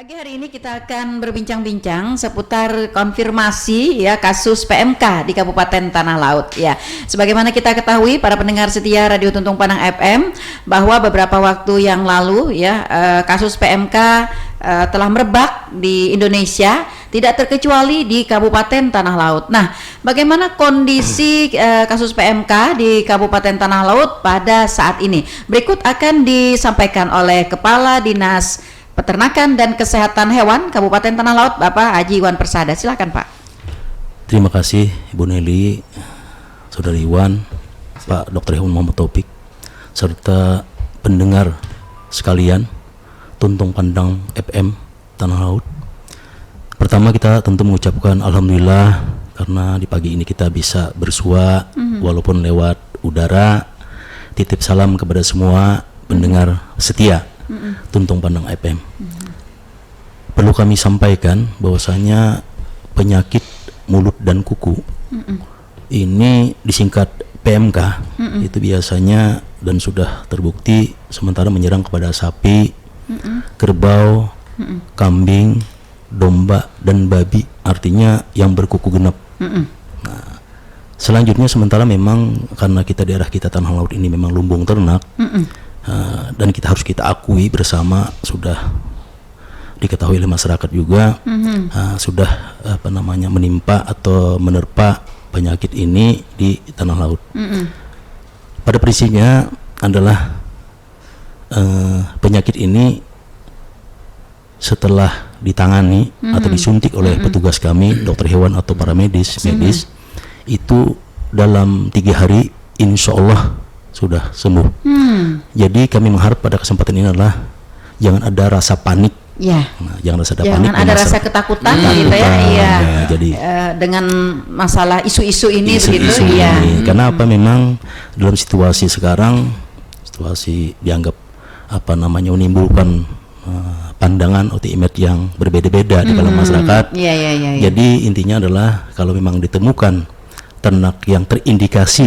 Pagi hari ini kita akan berbincang-bincang seputar konfirmasi ya kasus PMK di Kabupaten Tanah Laut ya. Sebagaimana kita ketahui para pendengar setia Radio Tuntung Panang FM bahwa beberapa waktu yang lalu ya kasus PMK telah merebak di Indonesia, tidak terkecuali di Kabupaten Tanah Laut. Nah, bagaimana kondisi kasus PMK di Kabupaten Tanah Laut pada saat ini? Berikut akan disampaikan oleh Kepala Dinas Peternakan dan Kesehatan Hewan Kabupaten Tanah Laut, Bapak Haji Iwan Persada. Silakan, Pak. Terima kasih Ibu Nelly, Saudara Iwan, Pak Dr. Hewan Muhammad Taufik, serta pendengar sekalian Tuntung Pandang FM Tanah Laut. Pertama kita tentu mengucapkan Alhamdulillah karena di pagi ini kita bisa bersua walaupun lewat udara. Titip salam kepada semua pendengar setia Tuntung Pandang FM. Perlu kami sampaikan bahwasanya penyakit mulut dan kuku ini disingkat PMK itu biasanya dan sudah terbukti sementara menyerang kepada sapi, kerbau, kambing, domba dan babi, artinya yang berkuku genap. Nah, selanjutnya sementara memang karena daerah kita Tanah Laut ini memang lumbung ternak. Dan kita harus kita akui bersama sudah diketahui oleh masyarakat juga sudah menimpa atau menerpa penyakit ini di Tanah Laut. Pada prinsipnya adalah penyakit ini setelah ditangani atau disuntik oleh petugas kami dokter hewan atau para medis itu dalam 3 hari insya Allah sudah sembuh. Jadi kami mengharap pada kesempatan ini adalah jangan ada rasa panik. Ya. Nah, jangan ada rasa ketakutan gitu ya. Iya. Ya, jadi dengan masalah isu-isu ini begitu ya. Karena apa memang dalam situasi sekarang situasi dianggap menimbulkan pandangan atau image yang berbeda-beda di dalam masyarakat. Jadi intinya adalah kalau memang ditemukan ternak yang terindikasi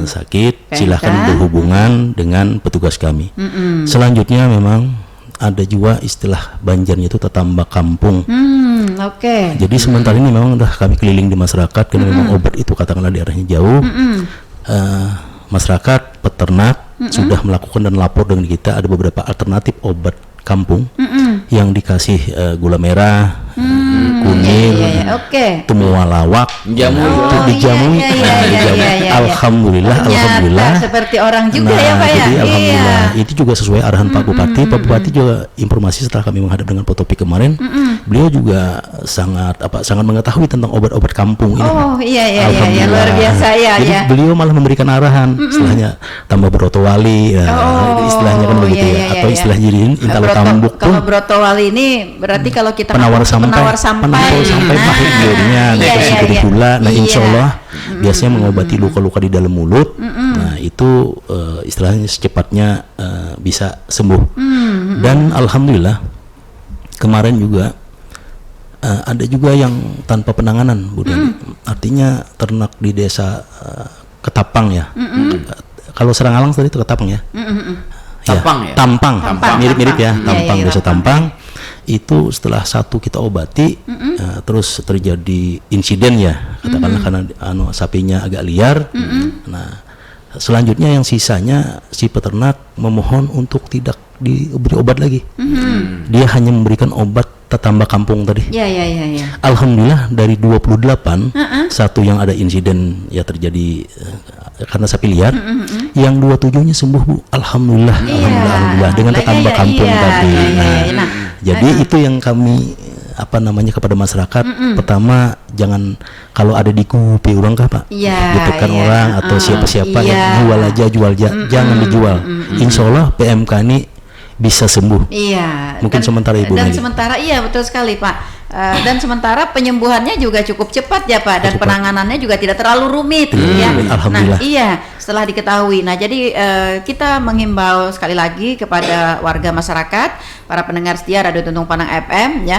sakit, silakan berhubungan dengan petugas kami. Selanjutnya memang ada juga istilah Banjarnya itu tetamba kampung. Jadi sementara ini memang udah kami keliling di masyarakat karena memang obat itu katakanlah daerahnya jauh. Masyarakat, peternak sudah melakukan dan lapor dengan kita ada beberapa alternatif obat kampung yang dikasih gula merah, kunyit, temulawak, dijamui. Alhamdulillah. Seperti orang juga ya Pak ya. Jadi alhamdulillah itu juga sesuai arahan Pak Bupati. Pak Bupati juga informasi setelah kami menghadap dengan Pak Topik kemarin, beliau juga sangat mengetahui tentang obat-obat kampung ini. Luar biasa ya. Jadi beliau malah memberikan arahan, istilahnya tambah brotowali, istilahnya kan begitu ya, atau istilah jadiin intalo tambuk pun. Kalau brotowali ini berarti kalau kita penawar sampai pahit jadinya, dari gula. Nah insya Allah biasanya mengobati luka-luka di dalam mulut. Nah itu istilahnya secepatnya bisa sembuh. Dan alhamdulillah kemarin juga ada juga yang tanpa penanganan, Bu Dani. Artinya ternak di desa Ketapang ya. Kalau Serangalang tadi itu Ketapang ya. Tampang. Mirip-mirip ya, Tampang, desa Tampang. Itu setelah satu kita obati, terus terjadi insiden ya, katakanlah karena sapinya agak liar. Nah, selanjutnya yang sisanya si peternak memohon untuk tidak diberi obat lagi. Dia hanya memberikan obat tetamba kampung tadi. Alhamdulillah dari 28 satu yang ada insiden ya terjadi karena sapi liar, yang 27-nya sembuh, Bu. Alhamdulillah dengan tetamba kampung tadi. Jadi itu yang kami kepada masyarakat. Pertama jangan kalau ada di kupi orang kah Pak, ditekan orang atau siapa-siapa yang jual aja jangan dijual. Insya Allah PMK ini bisa sembuh. Mungkin sementara Ibu. Dan sementara betul sekali Pak. Dan sementara penyembuhannya juga cukup cepat ya Pak, dan penanganannya juga tidak terlalu rumit ya. Alhamdulillah. Setelah diketahui. Nah, jadi kita menghimbau sekali lagi kepada warga masyarakat, para pendengar setia Radio Tuntung Panang FM ya,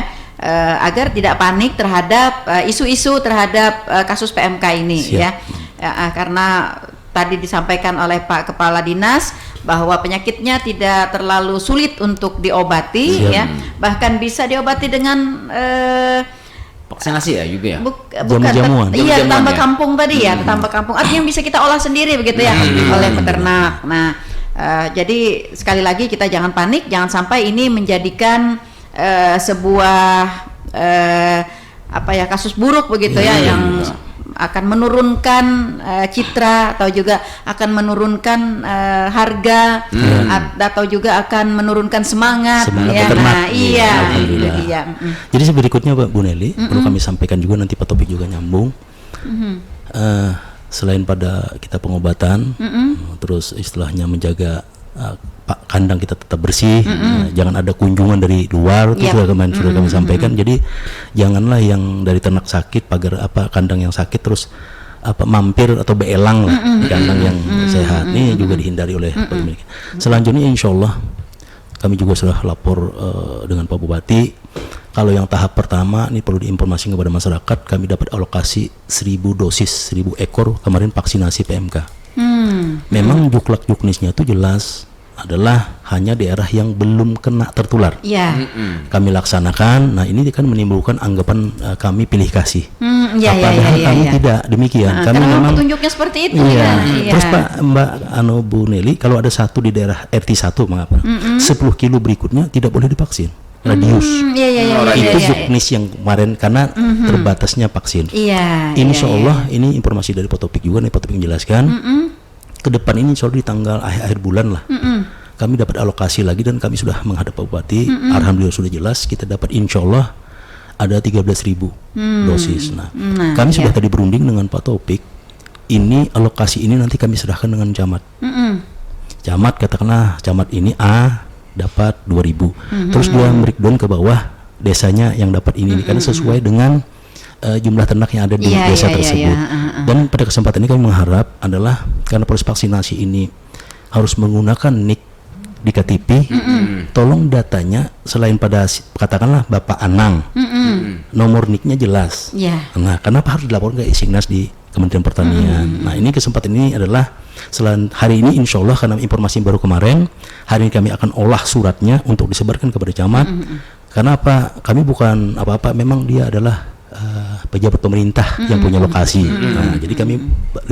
agar tidak panik terhadap isu-isu terhadap kasus PMK ini. Karena tadi disampaikan oleh Pak Kepala Dinas bahwa penyakitnya tidak terlalu sulit untuk diobati, Siap. ya, bahkan bisa diobati dengan Vaksinasi ya juga ya. bukan Jamu-jamuan. iya, Jamu-jamuan tambah ya? kampung tadi ya, tambah kampung. Artinya bisa kita olah sendiri begitu ya oleh peternak. Nah, jadi sekali lagi kita jangan panik, jangan sampai ini menjadikan sebuah kasus buruk begitu ya, yang akan menurunkan citra atau juga akan menurunkan harga atau juga akan menurunkan semangat ya. peternak. Nah, iya, itu Alhamdulillah. dia. Jadi berikutnya Bu Nelly, perlu kami sampaikan juga, nanti Pak Topik juga nyambung. Selain pada kita pengobatan, terus istilahnya menjaga kandang kita tetap bersih, jangan ada kunjungan dari luar, itu sudah kami sampaikan. Jadi janganlah yang dari ternak sakit, pagar kandang yang sakit terus mampir atau beelang lah di kandang yang sehat. Ini juga dihindari oleh pemilik. Selanjutnya insya Allah kami juga sudah lapor dengan Pak Bupati. Kalau yang tahap pertama ini perlu diinformasikan kepada masyarakat, kami dapat alokasi 1000 dosis, 1000 ekor kemarin vaksinasi PMK. Memang juklak-juknisnya itu jelas adalah hanya daerah yang belum kena tertular. Iya. Kami laksanakan. Nah, ini kan menimbulkan anggapan kami pilih kasih. Iya. Padahal kami tidak demikian. Kami Karena memang petunjuknya seperti itu. Iya. Iya. Terus Mbak Bu Nelly, kalau ada satu di daerah RT1 mengapa? 10 kilo berikutnya tidak boleh divaksin. Radius. Iya. Itu juknis yang kemarin karena terbatasnya vaksin. Iya. Insya Allah ini informasi dari Pak Topik juga nih, Pak Topik menjelaskan. Ke depan ini insya Allah di tanggal akhir bulan lah. Kami dapat alokasi lagi dan kami sudah menghadap Pak Bupati. Alhamdulillah sudah jelas kita dapat insya Allah ada 13.000 dosis. Nah, kami sudah tadi berunding dengan Pak Topik. Ini alokasi ini nanti kami serahkan dengan camat. Camat katakanlah camat ini A dapat 2.000. Terus dia breakdown ke bawah desanya yang dapat ini karena sesuai dengan jumlah ternak yang ada di desa tersebut. Dan pada kesempatan ini kami mengharap adalah karena proses vaksinasi ini harus menggunakan NIK di KTP, tolong datanya selain pada katakanlah Bapak Anang, nomor NIK-nya jelas. Nah, kenapa harus dilaporkan ke Isignas di Kementerian Pertanian? Nah, ini kesempatan ini adalah selain hari ini insya Allah karena informasi baru kemarin, hari ini kami akan olah suratnya untuk disebarkan kepada camat. Karena apa? Kami bukan apa-apa, memang dia adalah pejabat pemerintah yang punya lokasi. Nah, jadi kami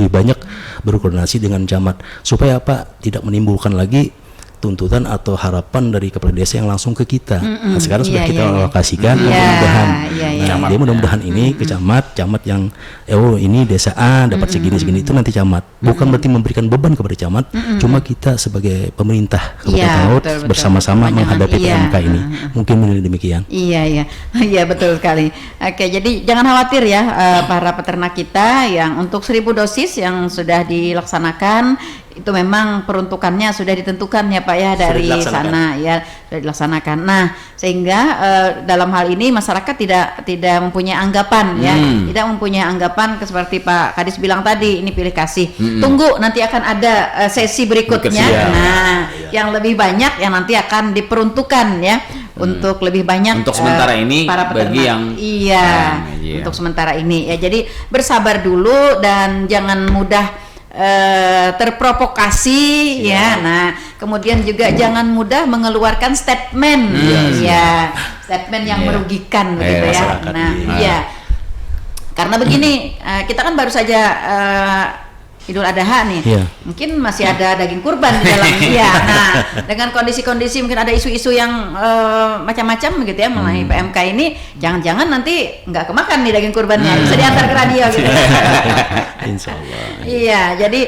lebih banyak berkoordinasi dengan camat supaya tidak menimbulkan lagi tuntutan atau harapan dari kepala desa yang langsung ke kita. Nah, sekarang sudah kita alokasikan, mudah-mudahan. Dia mudah-mudahan ini ke camat yang ini desa A dapat segini itu nanti camat. Bukan berarti memberikan beban kepada camat, cuma kita sebagai pemerintah Kabupaten Laut bersama-sama menghadapi PMK ini. Mungkin demikian. Iya betul sekali. Oke, jadi jangan khawatir ya para peternak kita yang untuk 1000 dosis yang sudah dilaksanakan itu memang peruntukannya sudah ditentukan ya Pak ya dari sana ya, sudah dilaksanakan. Nah, sehingga dalam hal ini masyarakat tidak mempunyai anggapan ya, tidak mempunyai anggapan seperti Pak Kadis bilang tadi, ini pilih kasih. Tunggu nanti akan ada sesi berikutnya. Yang lebih banyak yang nanti akan diperuntukkan ya. Untuk lebih banyak untuk sementara ini para peternak. Bagi yang untuk sementara ini ya. Jadi bersabar dulu dan jangan mudah terprovokasi ya. Nah, kemudian juga jangan mudah mengeluarkan statement statement yang merugikan begitu ya. Nah, karena begini, kita kan baru saja Idul Adha nih, mungkin masih ada daging kurban di dalam. Nah, dengan kondisi-kondisi mungkin ada isu-isu yang macam-macam gitu ya mengenai PMK ini, jangan-jangan nanti nggak kemakan nih daging kurbannya, bisa diantar ke radio gitu. Insya Allah. Iya, jadi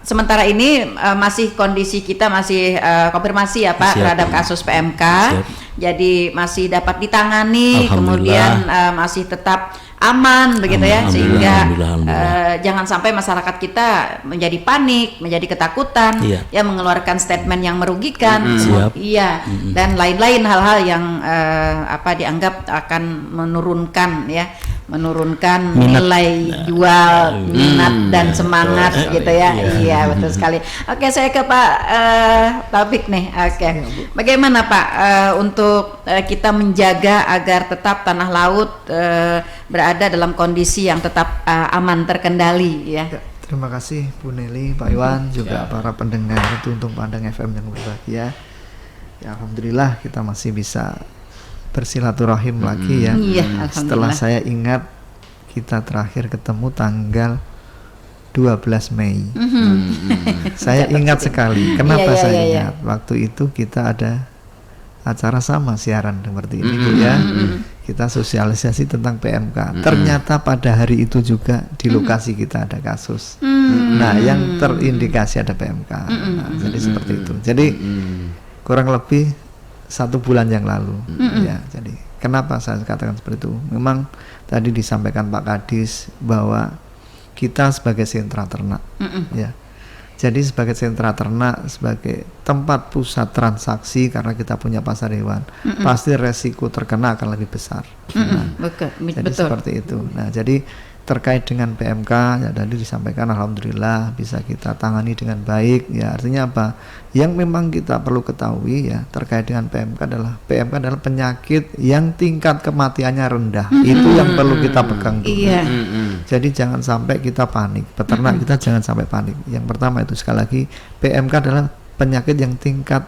sementara ini masih kondisi kita masih konfirmasi ya Pak terhadap kasus PMK. Jadi masih dapat ditangani, kemudian masih tetap aman begitu ya, sehingga jangan sampai masyarakat kita menjadi panik, menjadi ketakutan, ya mengeluarkan statement yang merugikan, dan lain-lain hal-hal yang dianggap akan menurunkan nilai jual, minat dan semangat gitu ya. Iya betul sekali. Oke, saya ke Pak Taufik nih. Oke, bagaimana Pak untuk kita menjaga agar tetap tanah laut berada dalam kondisi yang tetap aman terkendali ya? Terima kasih Bu Nelly, Pak Iwan, juga para pendengar Tuntung Pandang FM yang berbahagia. Ya, alhamdulillah kita masih bisa bersilaturahim lagi ya. Iya, Setelah alhamdulillah. saya ingat kita terakhir ketemu tanggal 12 Mei. Saya ingat sekali. Kenapa Iya, saya iya. ingat? Waktu itu kita ada acara sama siaran seperti ini Bu ya. Kita sosialisasi tentang PMK. Ternyata pada hari itu juga di lokasi kita ada kasus. Nah, yang terindikasi ada PMK. Nah, jadi seperti itu. Jadi kurang lebih 1 bulan yang lalu. Ya, jadi kenapa saya katakan seperti itu? Memang tadi disampaikan Pak Kadis bahwa kita sebagai sentra ternak, ya. Jadi sebagai sentra ternak, sebagai tempat pusat transaksi karena kita punya pasar hewan, pasti resiko terkena akan lebih besar. Nah, jadi Betul. seperti itu. Nah, jadi terkait dengan PMK ya tadi disampaikan alhamdulillah bisa kita tangani dengan baik ya. Artinya apa? Yang memang kita perlu ketahui ya terkait dengan PMK adalah penyakit yang tingkat kematiannya rendah. Itu yang perlu kita pegang dulu. Iya. Jadi jangan sampai kita panik. Peternak kita jangan sampai panik. Yang pertama itu sekali lagi PMK adalah penyakit yang tingkat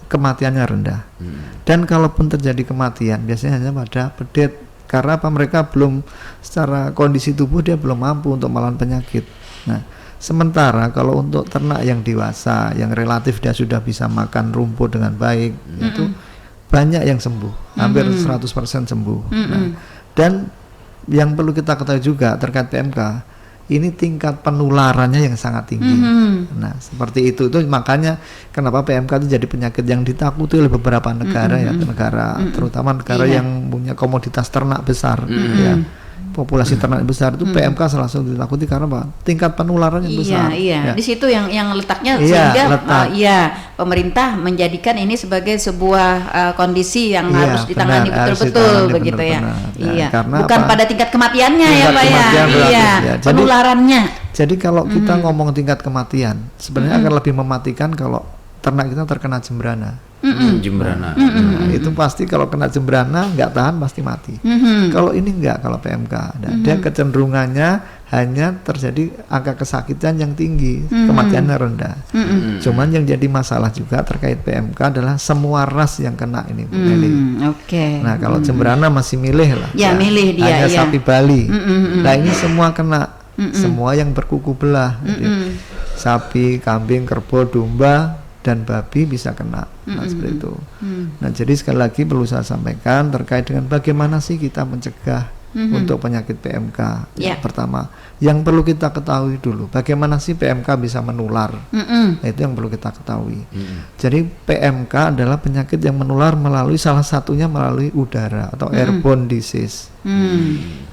kematiannya rendah. Dan kalaupun terjadi kematian biasanya hanya pada pedet. Karena apa? Mereka belum secara kondisi tubuh dia belum mampu untuk melawan penyakit. Nah, sementara kalau untuk ternak yang dewasa, yang relatif dia sudah bisa makan rumput dengan baik, itu banyak yang sembuh, hampir 100% sembuh. Nah, dan yang perlu kita ketahui juga terkait PMK, ini tingkat penularannya yang sangat tinggi. Nah, seperti itu makanya kenapa PMK itu jadi penyakit yang ditakuti oleh beberapa negara ya, terutama negara yang punya komoditas ternak besar ya. Populasi ternak besar itu PMK salah satu ditakuti karena apa? Tingkat penularannya besar. Iya. Ya. Di situ yang letaknya Iya, sehingga letak. pemerintah menjadikan ini sebagai sebuah kondisi yang Iya, harus ditangani benar, harus betul-betul ditangani begitu ya. benar-benar. Nah, Iya. karena Bukan apa? pada tingkat kematiannya ya, Tingkat Pak ya. kematian relatif, Iya. ya. Penularannya. Jadi kalau kita ngomong tingkat kematian, sebenarnya akan lebih mematikan kalau ternak kita terkena jembrana. Jembrana. Nah, itu pasti kalau kena jembrana nggak tahan pasti mati. Kalau ini nggak, kalau PMK, nah, dia kecenderungannya hanya terjadi angka kesakitan yang tinggi, kematiannya rendah. Cuman yang jadi masalah juga terkait PMK adalah semua ras yang kena ini, Bu Nelly. Oke. Nah, kalau jembrana masih milih lah. Ya, milih dia, hanya ya. sapi Bali. Nah, ini semua kena, semua yang berkuku belah. Jadi, sapi, kambing, kerbau, domba dan babi bisa kena. Nah, seperti itu. Nah, jadi sekali lagi perlu saya sampaikan terkait dengan bagaimana sih kita mencegah untuk penyakit PMK. Ya. Yang pertama, yang perlu kita ketahui dulu, bagaimana sih PMK bisa menular. Nah, itu yang perlu kita ketahui. Jadi PMK adalah penyakit yang menular melalui salah satunya melalui udara atau airborne disease.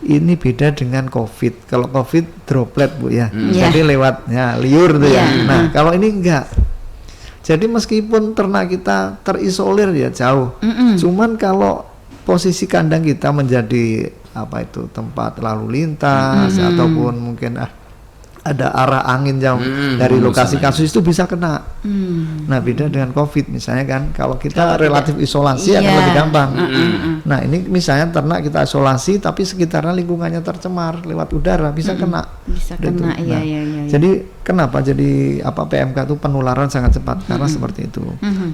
Ini beda dengan COVID. Kalau COVID droplet, Bu ya. Jadi lewatnya liur tuh ya. Nah, kalau ini enggak. Jadi meskipun ternak kita terisolir ya jauh, cuman kalau posisi kandang kita menjadi apa itu tempat lalu lintas ataupun mungkin ada arah angin yang dari lokasi kasus itu bisa kena. Nah, beda dengan COVID misalnya kan, kalau kita relatif isolasi akan lebih gampang. Nah, ini misalnya ternak kita isolasi tapi sekitarnya lingkungannya tercemar lewat udara bisa kena. Bisa Gitu. kena, Nah, iya. Jadi kenapa jadi PMK itu penularan sangat cepat karena seperti itu.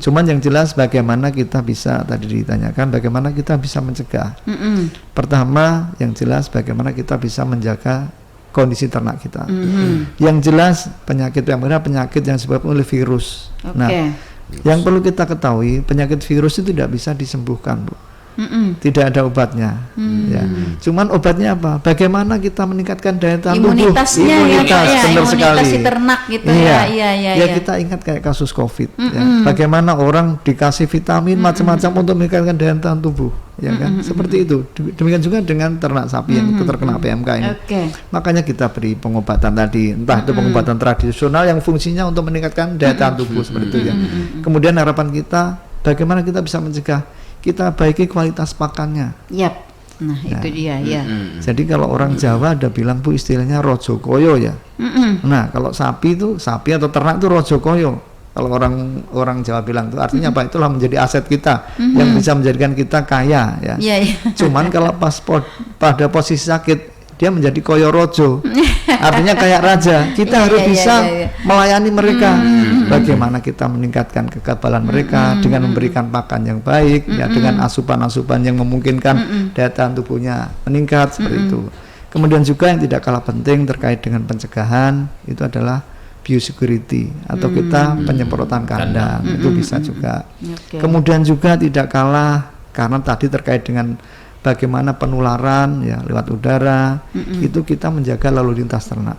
Cuman yang jelas bagaimana kita bisa tadi ditanyakan bagaimana kita bisa mencegah. Pertama yang jelas bagaimana kita bisa menjaga kondisi ternak kita. Yang jelas penyakit PMK adalah penyakit yang disebabkan oleh virus. Nah, yang perlu kita ketahui penyakit virus itu tidak bisa disembuhkan, Bu. Tidak ada obatnya. Ya. Cuman obatnya apa? Bagaimana kita meningkatkan daya tahan tubuh? Imunitasnya Imunitas, ya, benar sekali. imunitas si ternak gitu Iya. ya. Kita ingat kayak kasus COVID. Ya. Bagaimana orang dikasih vitamin macam-macam untuk meningkatkan daya tahan tubuh, ya kan? Seperti itu. Demikian juga dengan ternak sapi yang terkena PMK ini. Makanya kita beri pengobatan tadi, entah itu pengobatan tradisional yang fungsinya untuk meningkatkan daya tahan tubuh seperti itu ya. Kemudian harapan kita, bagaimana kita bisa mencegah? Kita baiki kualitas pakannya. Nah, itu dia ya. Jadi kalau orang Jawa ada bilang Bu istilahnya rojo koyo ya. Nah, kalau sapi atau ternak itu rojo koyo. Kalau orang Jawa bilang itu artinya apa? Itulah menjadi aset kita yang bisa menjadikan kita kaya ya. Cuman kalau pada posisi sakit dia menjadi koyo rojo. Artinya kayak raja, kita Iya, harus iya, bisa iya, iya. melayani mereka. Bagaimana kita meningkatkan kekebalan mereka dengan memberikan pakan yang baik, ya dengan asupan-asupan yang memungkinkan daya tahan tubuhnya meningkat seperti itu. Kemudian juga yang tidak kalah penting terkait dengan pencegahan itu adalah biosecurity atau kita penyemprotan kandang itu bisa juga. Oke. Kemudian juga tidak kalah karena tadi terkait dengan bagaimana penularan ya lewat udara itu kita menjaga lalu lintas ternak.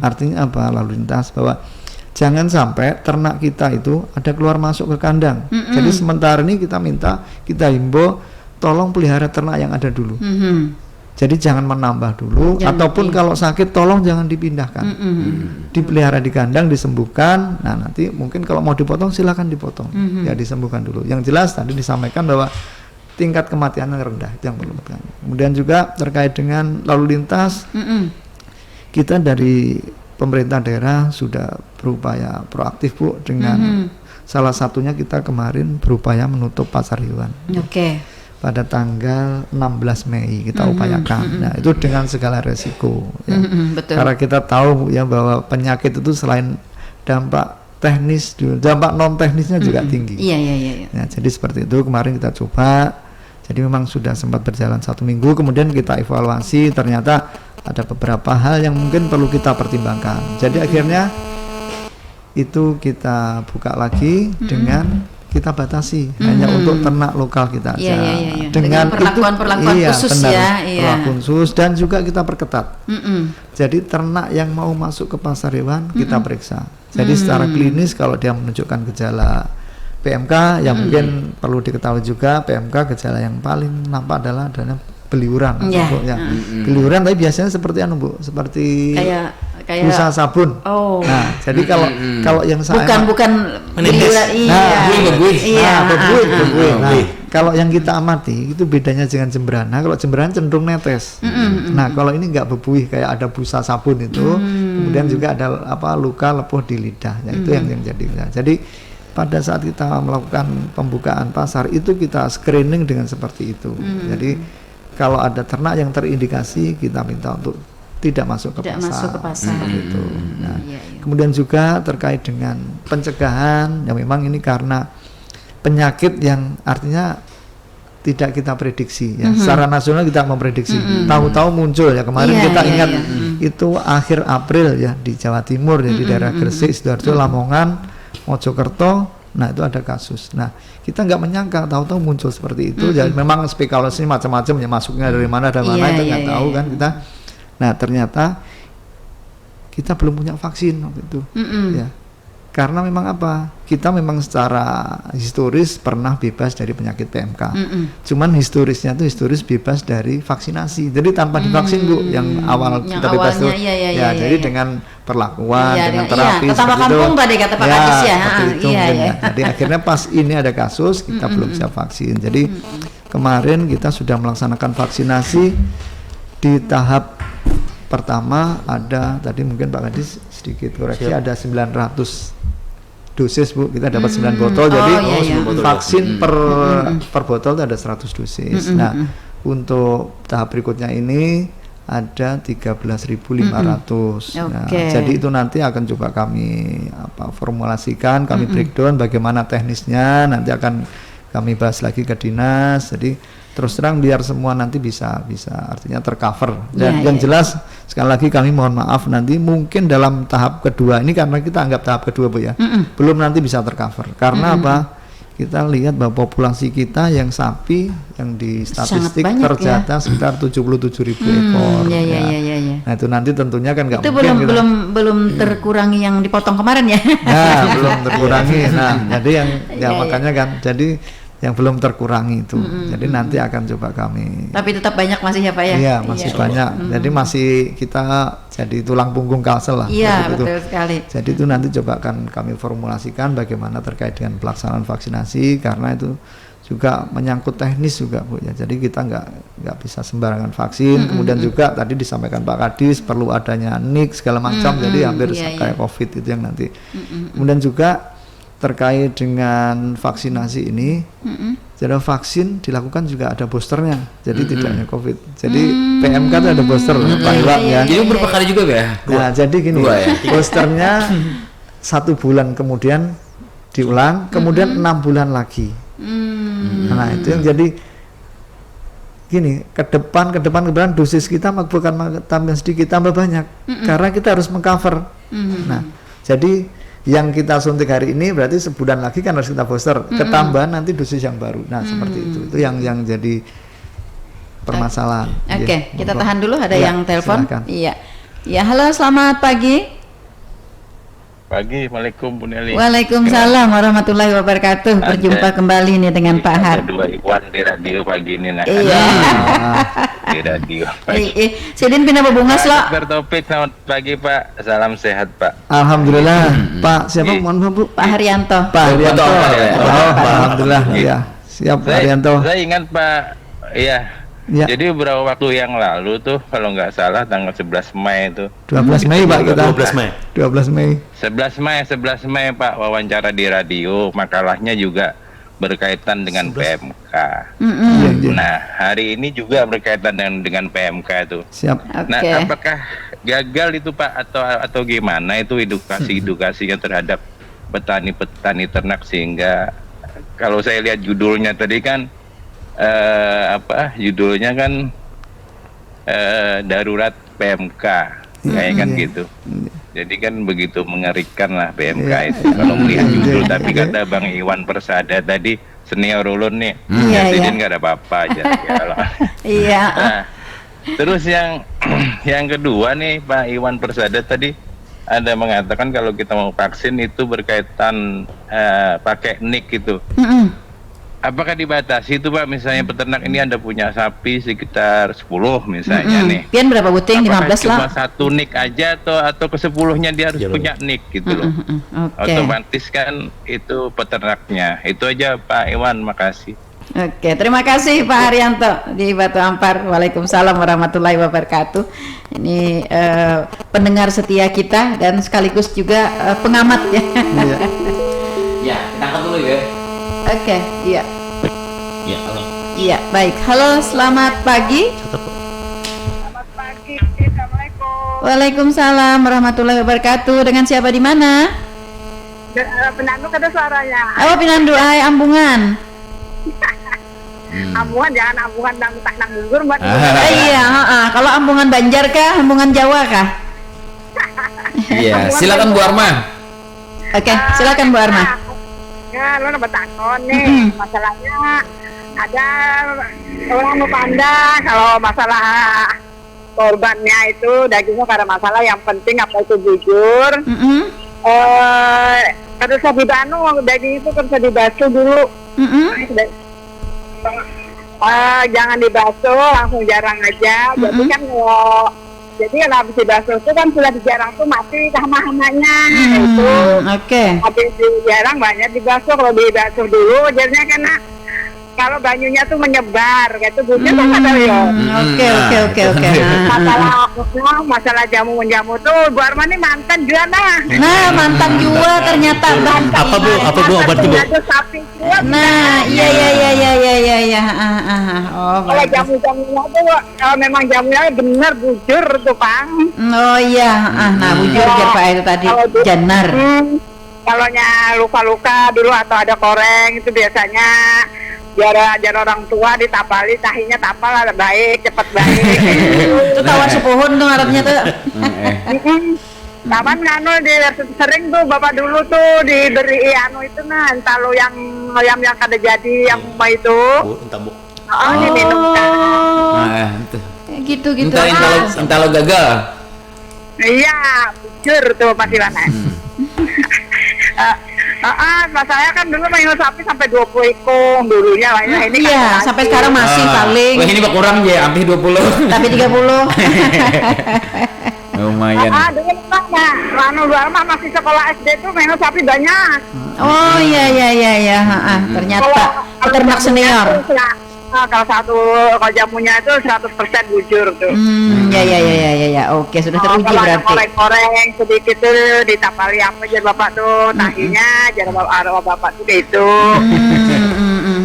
Artinya apa lalu lintas bahwa jangan sampai ternak kita itu ada keluar masuk ke kandang. Jadi sementara ini kita himbau tolong pelihara ternak yang ada dulu. Jadi jangan menambah dulu ataupun kalau sakit tolong jangan dipindahkan. Dipelihara di kandang, disembuhkan. Nah, nanti mungkin kalau mau dipotong silakan dipotong. Ya disembuhkan dulu. Yang jelas tadi disampaikan bahwa tingkat kematian yang rendah itu yang perlu ditekan. Kemudian juga terkait dengan lalu lintas, kita dari pemerintah daerah sudah berupaya proaktif Bu dengan salah satunya kita kemarin berupaya menutup pasar hewan. Oke. Pada tanggal 16 Mei kita upayakan. Nah, itu dengan segala resiko ya. Betul. Karena kita tahu ya bahwa penyakit itu selain dampak teknis, dampak non teknisnya juga tinggi. Iya. Nah, jadi seperti itu kemarin kita coba. Jadi memang sudah sempat berjalan 1 minggu, kemudian kita evaluasi, ternyata ada beberapa hal yang mungkin perlu kita pertimbangkan. Jadi akhirnya itu kita buka lagi dengan kita batasi hanya untuk ternak lokal kita aja. Iya. Dengan perlakuan khusus benar, ya. Iya. Perlakuan khusus dan juga kita perketat. Jadi ternak yang mau masuk ke pasar hewan kita periksa. Jadi secara klinis kalau dia menunjukkan gejala PMK yang mungkin perlu diketahui juga PMK gejala yang paling nampak adalah beliuran. Beliuran tapi biasanya seperti Bu, seperti kayak busa sabun. Oh. Nah, jadi kalau yang saya bukan beliuran. Bebuih. Nah, kalau yang kita amati itu bedanya dengan jembrana. Kalau jembrana cenderung netes. Nah, kalau ini enggak bebuih kayak ada busa sabun itu. Kemudian juga ada luka lepuh di lidah. Ya, itu yang jadi. Jadi pada saat kita melakukan pembukaan pasar itu kita screening dengan seperti itu. Jadi kalau ada ternak yang terindikasi kita minta untuk tidak masuk ke pasar. Gitu. Nah, kemudian juga terkait dengan pencegahan yang memang ini karena penyakit yang artinya tidak kita prediksi ya. Secara nasional kita memprediksi. Tahu-tahu muncul ya kemarin kita ingat itu akhir April ya di Jawa Timur ya di daerah Gresik, Sidoarjo, Lamongan, Mojokerto. Nah, itu ada kasus. Nah, kita nggak menyangka tahu-tahu muncul seperti itu. Jadi memang spekulasi macam-macam ya masuknya dari mana dan mana itu nggak tahu kan kita. Nah, ternyata kita belum punya vaksin waktu itu. Ya. Karena memang apa? Kita memang secara historis pernah bebas dari penyakit PMK. Cuman historisnya itu historis bebas dari vaksinasi. Jadi tanpa divaksin Bu, yang awal yang kita bebas itu. Jadi dengan perlakuan, dengan terapi tetangga kampung tadi kata Pak Kadis ya. Jadi akhirnya pas ini ada kasus kita belum bisa vaksin. Jadi kemarin kita sudah melaksanakan vaksinasi di tahap pertama ada tadi mungkin Pak Kadis sedikit koreksi ada 900 dosis Bu, kita dapat 9 botol jadi vaksin per botol itu ada 100 dosis. Nah, untuk tahap berikutnya ini ada 13.500. Nah, jadi itu nanti akan coba kami formulasikan, kami breakdown bagaimana teknisnya, nanti akan kami bahas lagi ke dinas. Jadi terus terang biar semua nanti bisa artinya tercover. Dan yang jelas sekali lagi kami mohon maaf nanti mungkin dalam tahap kedua ini karena kita anggap tahap kedua Bu ya. Belum nanti bisa tercover. Karena apa? Kita lihat bahwa populasi kita yang sapi yang di statistik tercatat sekitar 77.000 ekor. Nah, itu nanti tentunya kan nggak mungkin belum terkurangi yang dipotong kemarin ya. Nah, belum terkurangi. Nah, jadi yang makanya kan jadi yang belum terkurangi itu. Jadi nanti akan coba kami. Tapi tetap banyak masih ya Pak ya? Iya, masih banyak. Jadi masih kita jadi tulang punggung Kalsel lah. Iya, betul sekali. Jadi itu nanti coba akan kami formulasikan bagaimana terkait dengan pelaksanaan vaksinasi karena itu juga menyangkut teknis juga Bu ya. Jadi kita nggak bisa sembarangan vaksin. Kemudian juga tadi disampaikan Pak Kadis perlu adanya NIK segala macam. Jadi hampir kayak COVID itu yang nanti. Kemudian juga terkait dengan vaksinasi ini. Jadi vaksin dilakukan juga ada boosternya, jadi tidak hanya COVID. Jadi PMK itu ada booster, Pak Iwan ya. Jadi berapa kali juga ya? Nah, jadi gini, Dua ya? boosternya 1 bulan kemudian diulang, kemudian 6 bulan lagi. Nah itu yang jadi gini, ke depan dosis kita bukan tambah sedikit, tambah banyak, karena kita harus mengcover. Nah, jadi yang kita suntik hari ini berarti sebulan lagi kan harus kita booster, ketambahan nanti dosis yang baru. Nah seperti itu yang jadi permasalahan. Oke, Ya, kita monggo. tahan dulu, ada Ya, yang telepon. silakan. Iya. Ya, halo, selamat pagi. Pagi, Assalamualaikum Bu Nelly. Waalaikumsalam warahmatullahi wabarakatuh. Berjumpa kembali nih dengan Pak Har. Ada dua Iwan di radio pagi ini nah. Iya. Di radio pagi. Sidin pindah bebungas lo. Bertopik, selamat pagi Pak. Salam sehat Pak. Alhamdulillah, Pak siapa? Mohon maaf Bu. Pak Haryanto. Pak Haryanto. Pak. Oh, alhamdulillah. Ya, siap Pak Haryanto. Saya ingat Pak, iya. Ya. Jadi beberapa waktu yang lalu tuh, kalau nggak salah tanggal 11 Mei itu. 12 Mei Pak kita. 12 Mei. 12 Mei. 11 Mei Pak, wawancara di radio, makalahnya juga berkaitan dengan PMK. Iya, iya. Nah, hari ini juga berkaitan dengan PMK itu. Siap. Nah, Oke. apakah gagal itu Pak atau gimana itu edukasinya terhadap petani ternak, sehingga kalau saya lihat judulnya tadi kan judulnya kan darurat PMK kayak kan Iya. gitu. Jadi kan begitu mengerikan lah PMK Iya. itu kalau melihat judul. Iya. Tapi kata Bang Iwan Persada tadi, senior ulun nih, Iya, presiden iya. nggak ada apa-apa aja. Kalau Iya. Nah, terus yang kedua nih, Pak Iwan Persada tadi ada mengatakan kalau kita mau vaksin itu berkaitan pakai NIK itu. Apakah dibatasi itu Pak? Misalnya peternak ini Anda punya sapi sekitar 10 misalnya nih. Pian berapa buting? Apakah 15 cuma lah. satu NIK aja atau ke 10-nya dia harus punya NIK gitu loh. Oke. Otomatis kan itu peternaknya. Itu aja Pak Iwan, makasih. Oke, terima kasih Pak Haryanto di Batu Ampar. Waalaikumsalam warahmatullahi wabarakatuh. Ini pendengar setia kita dan sekaligus juga pengamat ya. Iya. Ya, kita angkat dulu ya. Oke, iya. Ya, halo. Iya, baik. Halo, selamat pagi. Selamat pagi, Assalamualaikum. Waalaikumsalam warahmatullahi wabarakatuh. Dengan siapa di mana? Penanduk ada suaranya. Oh, Pinandu Ai Ambungan. Ambungan jangan ambungan tak nanggur buat Iya, kalau Ambungan Banjar kah? Ambungan Jawa kah? Iya, silakan Bu Arma. Oke, silakan Bu Arma. Ya, lo nambah takon nih. Masalahnya ada orang mau pandang kalau masalah korbannya itu dagingnya karena masalah yang penting apa itu jujur. Harus dibanu daging itu harus dibasuh dulu. Jangan dibasuh, langsung jarang aja. Jadi kan kalau habis dibasuh itu kan sudah dijarang tuh mati hama-hamanya itu. Oke. Habis dijarang banyak dibasuh, kalau dibasuh dulu jadinya kena. Kalau banyunya tuh menyebar, kayak itu bunyi tuh ada ya. Oke. Masalah jamu tuh Bu Arma nih mantan juga nah. Nah, mantan juga ternyata Bang. Apa Bu obatnya Bu? Ada sapi juga. Nah, iya. Oh, Kalau bagus. jamu-jamunya tuh kalau memang jamunya bener bujur tuh Pang. Oh iya, nah bujur jar Pak itu tadi janar. Kalau luka-luka dulu atau ada koreng itu biasanya biar orang tua ditapali tahinya tapal ada baik cepat baik. Itu tawar sepuhun tuh ngarepnya tuh. Taman nganu sering tuh bapak dulu tuh diberi anu itu nah entah lo yang kada jadi yang apa itu. Bu, entah Bu. Diminum kan. Nah, itu. Gitu. Entah lo gagal. Iya, bujur tuh Pak Iwan. Masalahnya kan dulu main sapi sampai 20 ekor dulunya lah ya. Ini Iya, kan sampai sekarang masih paling. Wah, ini berkurang ya, hampir 20. Tapi 30. Lumayan. dulu mana? Lanu luar mah masih sekolah SD tuh main sapi banyak. Oh iya. Ternyata peternak senior. kalau jamunya itu 100% bujur tuh. Ya. Oke, sudah teruji Kalau berarti. goreng-goreng sedikit tuh ditambali apa jar bapak tuh, tahinya jar bapak tuh kayak itu.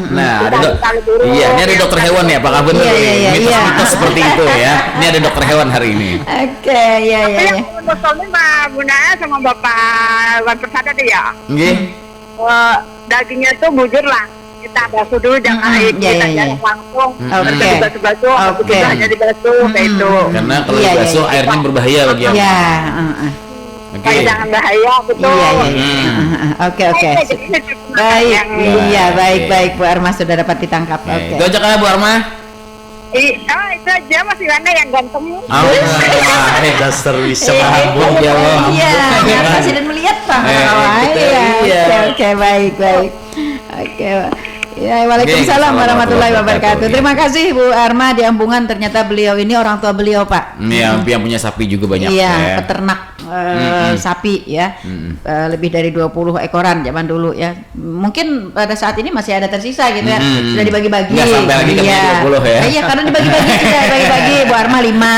Nah, ada Tali burung, iya, ini ada dokter hewan ya, apakah benar Iya. mitos-mitos seperti itu ya? Ini ada dokter hewan hari ini. Oke, ya. Yang ini mah gunanya sama bapak Wan Persada tuh ya. Nggih. Dagingnya tuh bujur lah. Kita basuh dulu, jangan kita jarang langsung. Oke. Dibasuh-basuh, Oke. hanya dibasuh kayak itu. Karena kalau Iya, dibasuh iya. airnya berbahaya bagi yang. Ya. Oke. Supaya jangan bahaya betul. Iya. Oke. Baik, iya baik Bu Arma sudah dapat ditangkap. Oke. Itu aja kah Bu Arma? Itu aja masih ada yang ganteng. Dasar bisa Iya, mabuk ya Allah. biar Presiden melihat Pak. Oke, baik. Oke. Ya, Waalaikumsalam Oke, warahmatullahi wabarakatuh. wabarakatuh. Terima kasih Bu Arma di Ambungan. Ternyata beliau ini orang tua beliau, Pak. Yang punya sapi juga banyak Iya, ya. peternak sapi ya. Lebih dari 20 ekoran zaman dulu ya. Mungkin pada saat ini masih ada tersisa gitu ya. Sudah dibagi-bagi. Nggak sampai lagi ke 20 ya. Iya, karena dibagi-bagi sudah bagi-bagi. Bu Arma 5,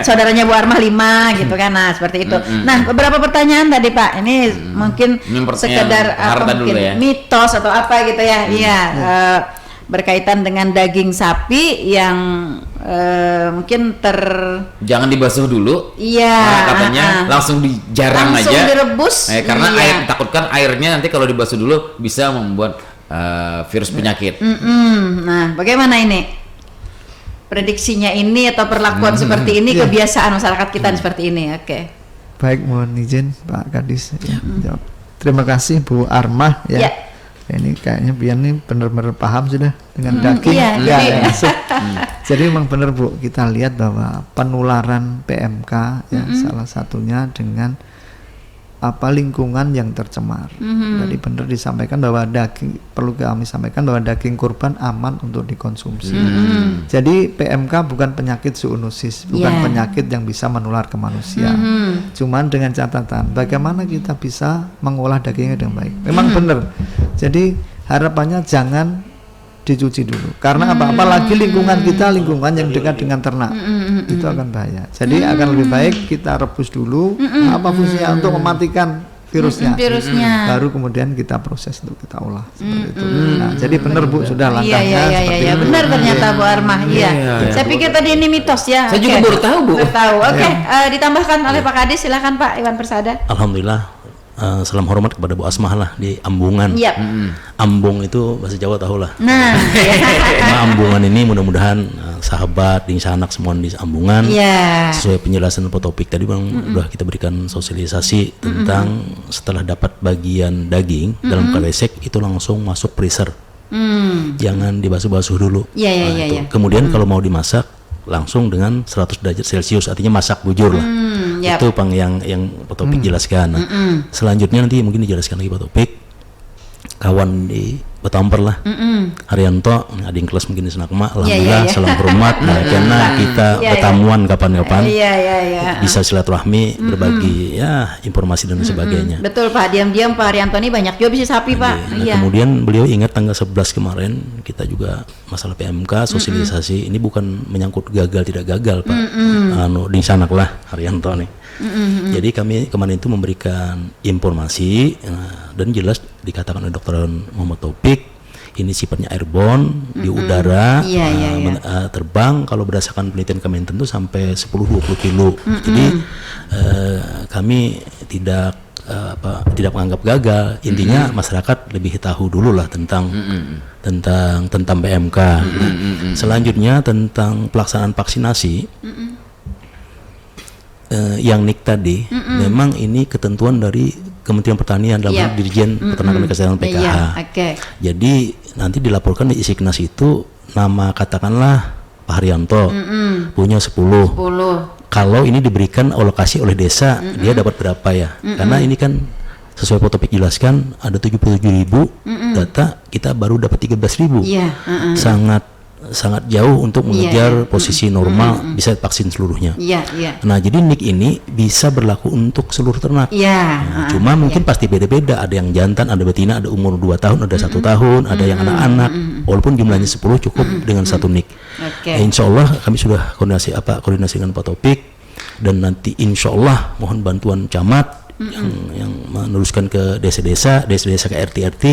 saudaranya Bu Arma 5 gitu kan. Nah, seperti itu. Nah, beberapa pertanyaan tadi Pak. Ini mungkin Ini sekedar yang harta mungkin dulu ya. mitos atau apa gitu ya. Iya, berkaitan dengan daging sapi yang mungkin Jangan dibasuh dulu. iya Nah, katanya langsung dijarang langsung aja. direbus Karena iya. takutkan airnya nanti kalau dibasuh dulu bisa membuat virus penyakit. Nah, bagaimana ini prediksinya ini atau perlakuan seperti ini, Iya. kebiasaan masyarakat kita seperti ini? Oke. Baik, mohon izin Pak Kadis ya, jawab. Terima kasih Bu Arma ya. Ya. Ini kayaknya Bian nih benar-benar paham sudah dengan daging. iya, Ya, jadi- masuk. Jadi memang benar Bu, kita lihat bahwa penularan PMK ya salah satunya dengan apa lingkungan yang tercemar. Tadi benar disampaikan bahwa daging, perlu kami sampaikan bahwa daging kurban aman untuk dikonsumsi. Jadi PMK bukan penyakit zoonosis, bukan Yeah. penyakit yang bisa menular ke manusia. Cuman dengan catatan bagaimana kita bisa mengolah dagingnya dengan baik. Memang benar. Jadi harapannya jangan dicuci dulu. Karena apa? Apalagi lingkungan kita lingkungan yang dekat dengan ternak. Itu akan bahaya. Jadi akan lebih baik kita rebus dulu apa fungsinya untuk mematikan virusnya. Baru kemudian kita proses untuk kita olah seperti itu. Nah, jadi benar Bu sudah langkahnya seperti itu. Benar ternyata Bu Arma. Iya. Saya pikir tadi ini mitos ya. Saya juga Oke. baru tahu, Bu. Baru tahu. Oke, ditambahkan oleh Pak Kadis, silakan Pak Iwan Persada. Alhamdulillah, salam hormat kepada Bu Asmah lah di Ambungan. Yap. Ambung itu bahasa Jawa tahu lah. Nah, Nah, Ambungan ini mudah-mudahan sahabat, di anak semua di Ambungan ya. sesuai penjelasan Pak Topik tadi bang, udah kita berikan sosialisasi tentang setelah dapat bagian daging dalam kresek itu langsung masuk freezer. Jangan dibasuh-basuh dulu. Iya, iya, Nah, iya, itu. iya. Kemudian kalau mau dimasak langsung dengan 100 derajat Celcius, artinya masak bujur lah. Yap. Itu Pang yang Pak Topik jelaskan. Nah, selanjutnya nanti mungkin dijelaskan lagi Pak Topik. Kawan di Batamper lah, Haryanto, adik kelas mungkin di Senakma, alhamdulillah, iya. salam hormat. Nah, karena kita Iya, iya. bertamuan kapan-kapan, Iya. bisa silaturahmi, berbagi ya informasi dan sebagainya. Betul Pak, diam-diam Pak Haryanto ini banyak jual bisnis sapi Pak. Nah, Iya. kemudian beliau ingat tanggal 11 kemarin kita juga masalah PMK sosialisasi ini bukan menyangkut gagal tidak gagal Pak. Di sana lah Haryanto nih. Jadi kami kemarin itu memberikan informasi dan jelas dikatakan oleh Dr. Muhammad Taufik ini sifatnya airborne di udara, Iya. terbang kalau berdasarkan penelitian Kementerian itu sampai 10-20 kilo. Jadi kami tidak tidak menganggap gagal. Intinya masyarakat lebih tahu dulu lah tentang PMK. Selanjutnya tentang pelaksanaan vaksinasi. Yang NIK tadi, memang ini ketentuan dari Kementerian Pertanian dalam hal Dirjen Peternakan dan Kesehatan PKH. Iya, oke. Jadi nanti dilaporkan di Isiknas itu nama katakanlah Pak Haryanto punya 10. Kalau ini diberikan alokasi oleh desa, dia dapat berapa ya? Karena ini kan sesuai Pak Topik jelaskan ada 77.000 data, kita baru dapat 13.000. Iya, Sangat sangat jauh untuk mengejar posisi normal bisa vaksin seluruhnya. Nah, jadi NIK ini bisa berlaku untuk seluruh ternak. Nah, cuma mungkin pasti beda-beda. Ada yang jantan, ada betina, ada umur 2 tahun, ada 1 tahun, ada yang anak-anak. Walaupun jumlahnya 10 cukup dengan 1 NIK. Insya Allah kami sudah koordinasi dengan Pak Taufik, dan nanti insya Allah mohon bantuan camat yang meneruskan ke desa-desa ke RT-RT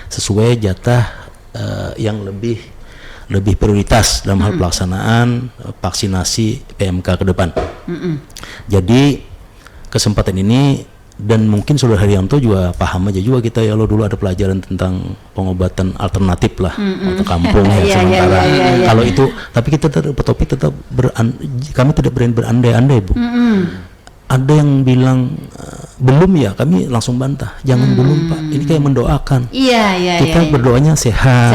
sesuai jatah yang lebih prioritas dalam hal pelaksanaan vaksinasi PMK ke depan. Jadi kesempatan ini, dan mungkin Saudara Haryanto juga paham aja juga kita ya, lo dulu ada pelajaran tentang pengobatan alternatif lah untuk kampung sementara. Kalau itu, tapi kita tetap kami tidak berani berandai-andai, Bu. Ada yang bilang belum, ya kami langsung bantah, jangan belum Pak, ini kayak mendoakan. Kita berdoanya sehat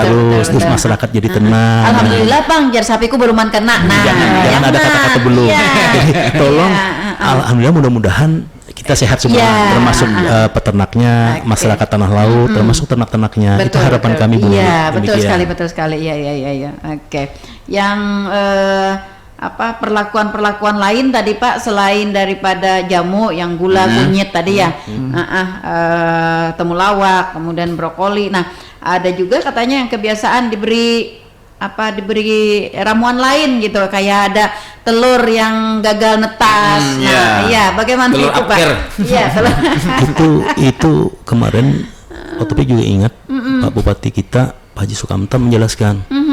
terus masyarakat jadi tenang. Alhamdulillah Bang, jar sapiku beruman kena. Jangan ada kata-kata belum. Jadi tolong, alhamdulillah mudah-mudahan kita sehat semua, termasuk peternaknya, masyarakat tanah laut, termasuk ternak-ternaknya. Itu harapan kami, Bu. Iya, betul sekali. Iya. Oke. Yang perlakuan lain tadi Pak, selain daripada jamu yang gula kunyit tadi ya, temulawak, kemudian brokoli. Nah, ada juga katanya yang kebiasaan diberi ramuan lain gitu, kayak ada telur yang gagal netas. Bagaimana telur itu Pak? Telur. itu kemarin Pak Taufik juga ingat, Pak Bupati kita Pak Haji Sukamta menjelaskan.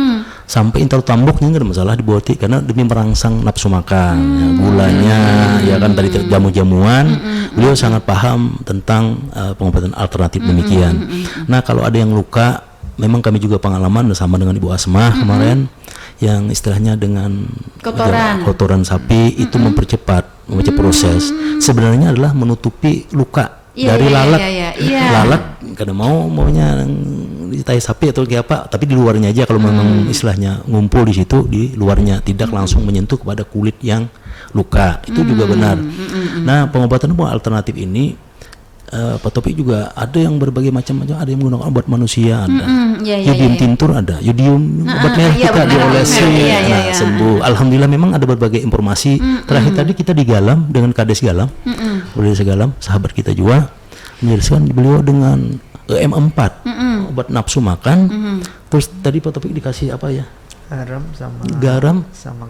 Sampai intel tamboknya nggak ada masalah dibuati, karena demi merangsang nafsu makan, gulanya, ya kan tadi jamu-jamuan. Beliau sangat paham tentang pengobatan alternatif demikian. Nah, kalau ada yang luka, memang kami juga pengalaman sama dengan Ibu Asmah kemarin, yang istilahnya dengan kotoran sapi itu mempercepat proses. Sebenarnya adalah menutupi luka dari lalat. Lalat kadang maunya ditai sapi atau kayak apa, tapi di luarnya aja, kalau memang istilahnya ngumpul di situ, di luarnya, tidak langsung menyentuh kepada kulit yang luka. Itu juga benar. Nah, pengobatan alternatif ini Pak Taufik juga ada yang berbagai macam-macam, ada yang menggunakan obat manusia, ada yodium tintur, ada yodium obat merah kita diolesi, sembuh. Alhamdulillah memang ada berbagai informasi. Terakhir tadi kita digalam dengan Kades Galam, sahabat kita juga menjelaskan beliau dengan M4 obat nafsu makan. Terus tadi Pak Taufik dikasih apa ya? Garam sama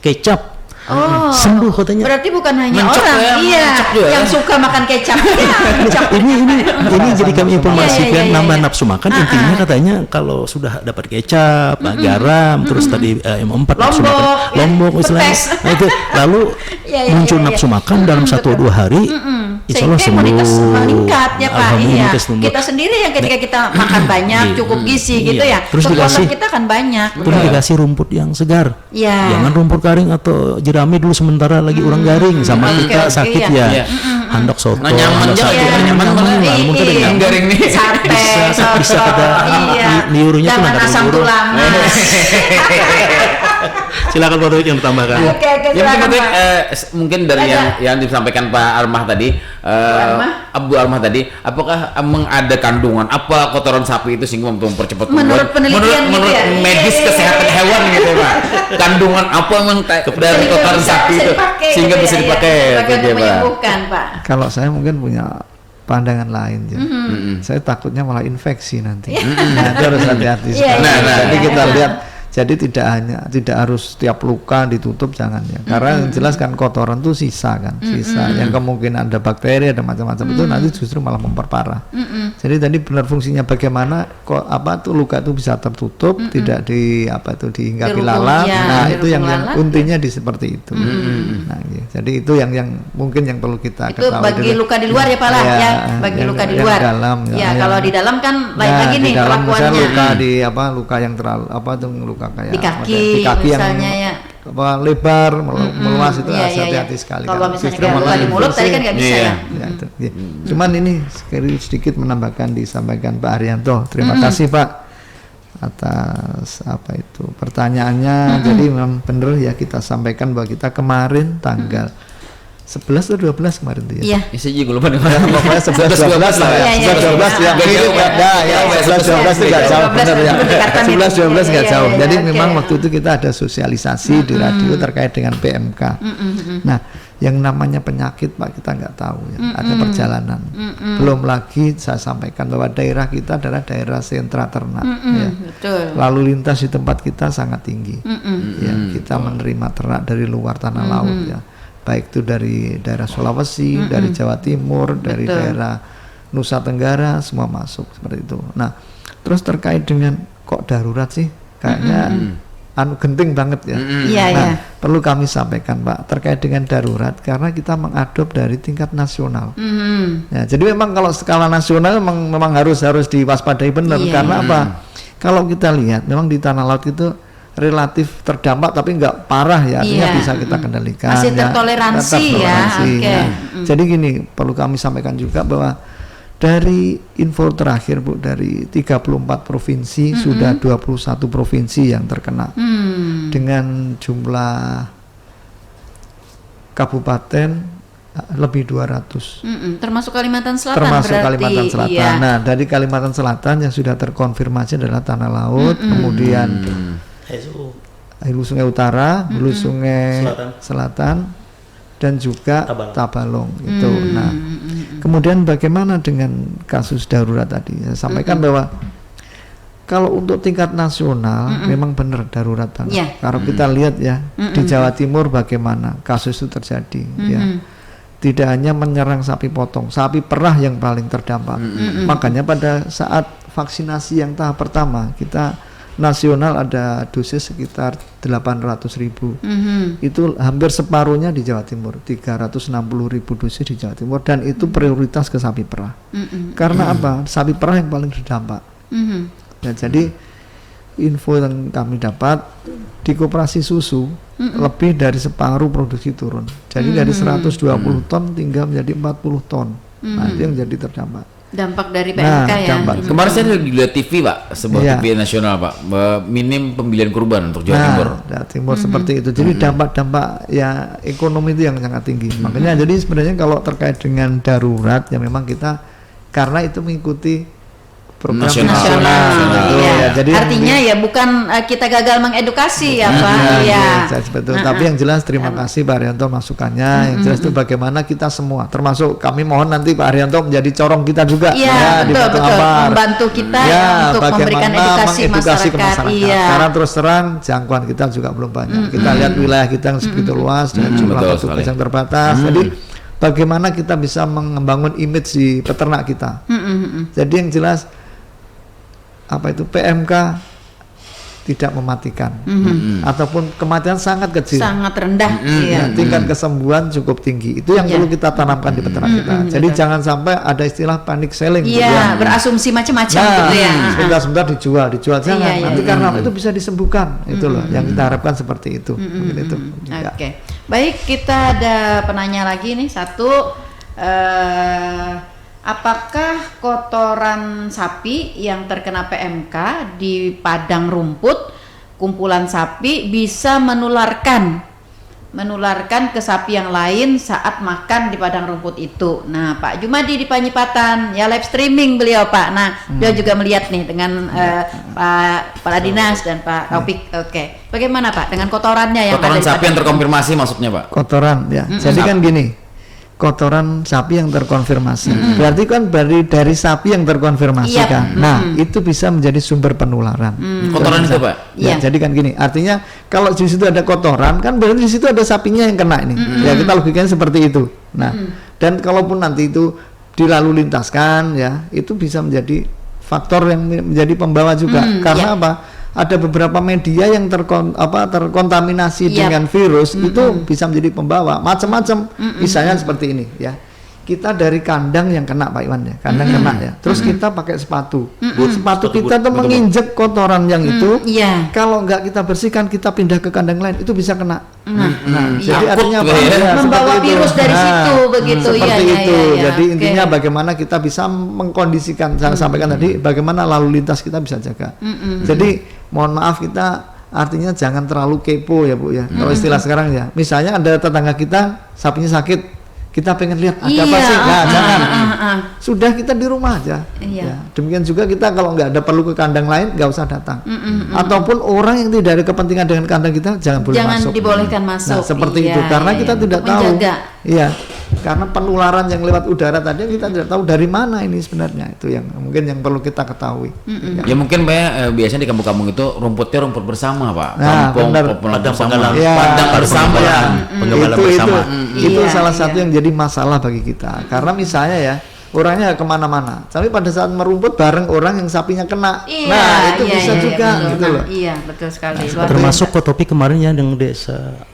kecap. Sembuh katanya. Berarti bukan hanya mencok orang yang suka makan kecap. Ini jadi kami informasikan nambah nafsu makan. Intinya katanya kalau sudah dapat kecap, garam, terus tadi M4 nafsu makan, lombok istilahnya. Lalu muncul nafsu makan dalam 1-2 hari. Insya Allah sehingga imunitas meningkat ya Pak. Kita sendiri yang ketika kita makan banyak, cukup gizi gitu ya, kekuatan kita kan banyak. Terus dikasih rumput yang segar. Jangan rumput kering atau jerami dulu sementara lagi orang garing sama kita sakit ya. Handok soto, nyaman dengan garing nih. Bisa kata liurunya tuh nggak ada liuru. Silakan Pak Taufik yang ditambahkan. Mungkin dari yang disampaikan Pak Armah tadi, Abu Armah tadi, apakah ada kandungan apa kotoran sapi itu sehingga mempercepat menurut penelitian menurut medis kesehatan hewan gitu Pak, kandungan apa memang dari kotoran sapi itu sehingga bisa dipakai untuk menyembuhkan Pak? Kalau saya mungkin punya pandangan lain ya. Saya takutnya malah infeksi nanti. Nah, itu harus hati-hati sekali. Jadi kita lihat, jadi tidak harus setiap luka ditutup, jangan ya. Karena yang jelas kan kotoran itu sisa kan, yang kemungkinan ada bakteri, ada macam-macam itu nanti justru malah memperparah. Jadi tadi benar fungsinya bagaimana tuh luka itu bisa tertutup, tidak dihinggapi lalat. Nah, itu yang intinya seperti itu. Nah, ya. Jadi itu yang mungkin yang perlu kita ketahui. Itu bagi luka di luar ya Pak lah ya, bagi luka di luar. Kalau di dalam kan lain lagi nih perlakuannya. Luka yang terlalu luka kayak di kaki misalnya yang lebar meluas itu hati-hati sekali. Kalau misalnya kayak di mulut tadi kan nggak bisa ya. Cuman ini sedikit menambahkan disampaikan Pak Haryanto. Terima kasih Pak atas pertanyaannya. Jadi memang benar ya, kita sampaikan bahwa kita kemarin tanggal 11 atau 12 kemarin tuh ya. Iya. Saya juga lupa nih. Pokoknya 11 12 lah ya. Iya, 11 12 ya. Nggak jauh, Pak. Ya, 11 12 itu enggak jauh benar ya. 11 12 enggak Iya, jauh. iya, Jadi oke. memang waktu itu kita ada sosialisasi di radio terkait dengan PMK. Nah, yang namanya penyakit Pak kita nggak tahu ya. Ada perjalanan. Belum lagi saya sampaikan bahwa daerah kita adalah daerah sentra ternak ya. Betul. Lalu lintas di tempat kita sangat tinggi. Ya, kita menerima ternak dari luar tanah laut ya. Baik itu dari daerah Sulawesi, dari Jawa Timur, dari Betul. daerah Nusa Tenggara, semua masuk seperti itu. Nah, terus terkait dengan kok darurat sih, kayaknya genting banget ya. Iya, Nah, iya. perlu kami sampaikan Pak terkait dengan darurat karena kita mengadop dari tingkat nasional. Ya, jadi memang kalau skala nasional memang harus diwaspadai benar Iya. karena apa? Kalau kita lihat memang di tanah laut itu relatif terdampak tapi nggak parah ya, artinya Iya. bisa kita kendalikan. Masih ya. tertoleransi Tetap ya, toleransi. oke. Nah, jadi gini perlu kami sampaikan juga bahwa dari info terakhir Bu dari 34 provinsi sudah 21 provinsi yang terkena dengan jumlah kabupaten lebih 200. Termasuk Kalimantan Selatan Termasuk berarti. Kalimantan Selatan. Iya. Nah, dari Kalimantan Selatan yang sudah terkonfirmasi adalah Tanah Laut, kemudian Hulu Sungai Utara, Hulu Sungai Selatan, dan juga Tabalong itu. Nah, kemudian bagaimana dengan kasus darurat tadi? Saya sampaikan bahwa kalau untuk tingkat nasional memang benar darurat banget. Iya. Kalau kita lihat ya di Jawa Timur bagaimana kasus itu terjadi ya. Tidak hanya menyerang sapi potong, sapi perah yang paling terdampak. Makanya pada saat vaksinasi yang tahap pertama kita nasional ada dosis sekitar 800.000. Itu hampir separuhnya di Jawa Timur, 360.000 dosis di Jawa Timur, dan itu prioritas ke sapi perah. Karena apa? Sapi perah yang paling terdampak. Ya, jadi info yang kami dapat di koperasi susu lebih dari separuh produksi turun. Jadi dari 120 ton tinggal menjadi 40 ton. Nah, itu yang jadi terdampak. Dampak dari PMK Nah, ya. dampak. Kemarin saya lagi lihat TV Pak, sebuah Iya. TV nasional Pak, minim pembelian kurban untuk Jawa Timur. Jawa Timur seperti itu. Jadi dampak-dampak ya ekonomi itu yang sangat tinggi. Makanya jadi sebenarnya kalau terkait dengan darurat ya memang kita karena itu mengikuti program Nasional. betul Iya. ya. Jadi artinya ya bukan kita gagal mengedukasi ya Pak. Iya. Betul. Tapi yang jelas terima kasih Pak Haryanto masukannya. Yang jelas itu bagaimana kita semua, termasuk kami mohon nanti Pak Haryanto menjadi corong kita juga Iya, di betul, Batu betul. Ampar. Membantu kita Ya, untuk memberikan bagaimana edukasi mengedukasi ke masyarakat. Iya. Karena terus terang jangkauan kita juga belum banyak. Kita lihat wilayah kita yang segitu luas dan jumlah Betul petugas sekali. yang terbatas. Jadi bagaimana kita bisa membangun image di peternak kita. Jadi yang jelas apa itu PMK tidak mematikan ataupun kematian sangat kecil. Sangat rendah. Iya. Ya, tingkat kesembuhan cukup tinggi. Itu yang Iya. perlu kita tanamkan di peternak kita. Jadi jangan sampai ada istilah panic selling. gitu Iya, ya. berasumsi macam-macam Nah, gitu ya. sebentar dijual jangan. Iya, Nanti iya. karena itu bisa disembuhkan. Itu loh yang kita harapkan seperti itu. Mungkin itu. Ya. Oke, baik, kita ada penanya lagi nih satu. Apakah kotoran sapi yang terkena PMK di padang rumput, kumpulan sapi bisa menularkan ke sapi yang lain saat makan di padang rumput itu? Nah, Pak Jumadi di Panyipatan, ya live streaming beliau Pak. Nah, dia juga melihat nih dengan Pak Kepala Dinas dan Pak Taufik. Oke, bagaimana Pak dengan kotorannya yang Kotoran ada di sapi yang padang terkonfirmasi maksudnya Pak? Kotoran ya. Jadi kan gini, kotoran sapi yang terkonfirmasi. Berarti kan dari sapi yang terkonfirmasi Iya. kan. Nah, itu bisa menjadi sumber penularan. Kotoran itu Pak? Ya, Iya. jadi kan gini, artinya kalau di situ ada kotoran kan berarti di situ ada sapinya yang kena ini. Ya, kita logikanya seperti itu. Nah, dan kalaupun nanti itu dilalu lintaskan ya, itu bisa menjadi faktor yang menjadi pembawa juga. Karena apa? Ada beberapa media yang terkontaminasi Yap. dengan virus itu bisa menjadi pembawa macam-macam. Misalnya seperti ini ya. Kita dari kandang yang kena Pak Iwan ya, kandang kena ya. Terus kita pakai sepatu. Sepatu kita tuh menginjek kotoran yang itu. Iya. Kalau nggak kita bersihkan, kita pindah ke kandang lain, itu bisa kena. Nah, iya. jadi artinya apa? Takut ya. Ya, Membawa seperti itu. virus dari situ, begitu. Seperti Iya, iya, itu. iya, iya. Jadi Oke. intinya bagaimana kita bisa mengkondisikan. Saya sampaikan tadi, bagaimana lalu lintas kita bisa jaga. Jadi mohon maaf kita artinya jangan terlalu kepo ya Bu ya. Kalau istilah sekarang ya. Misalnya ada tetangga kita sapinya sakit. kita pengen lihat ada apa sih, nah, jangan. Sudah kita di rumah aja. Iya. Ya. Demikian juga kita kalau nggak ada perlu ke kandang lain, nggak usah datang. Ataupun orang yang tidak ada kepentingan dengan kandang kita, jangan masuk. Dibolehkan masuk. Nah, seperti itu, karena kita tidak Untuk tahu. menjaga. Iya, karena penularan yang lewat udara tadi kita tidak tahu dari mana ini sebenarnya, itu yang mungkin yang perlu kita ketahui. Ya mungkin biasanya di kampung-kampung itu rumputnya rumput bersama, Pak. Nah, Kampung benar. padang Penggalan. Ya, padang bersama. Penggalan itu bersama. itu Iya, salah iya. satu yang jadi masalah bagi kita, karena misalnya ya orangnya kemana-mana, tapi pada saat merumput bareng orang yang sapinya kena, Iya, nah itu iya, bisa iya, juga betul. gitu loh. Iya, betul sekali. Luar Termasuk biasa. ke topik kemarin ya yang desa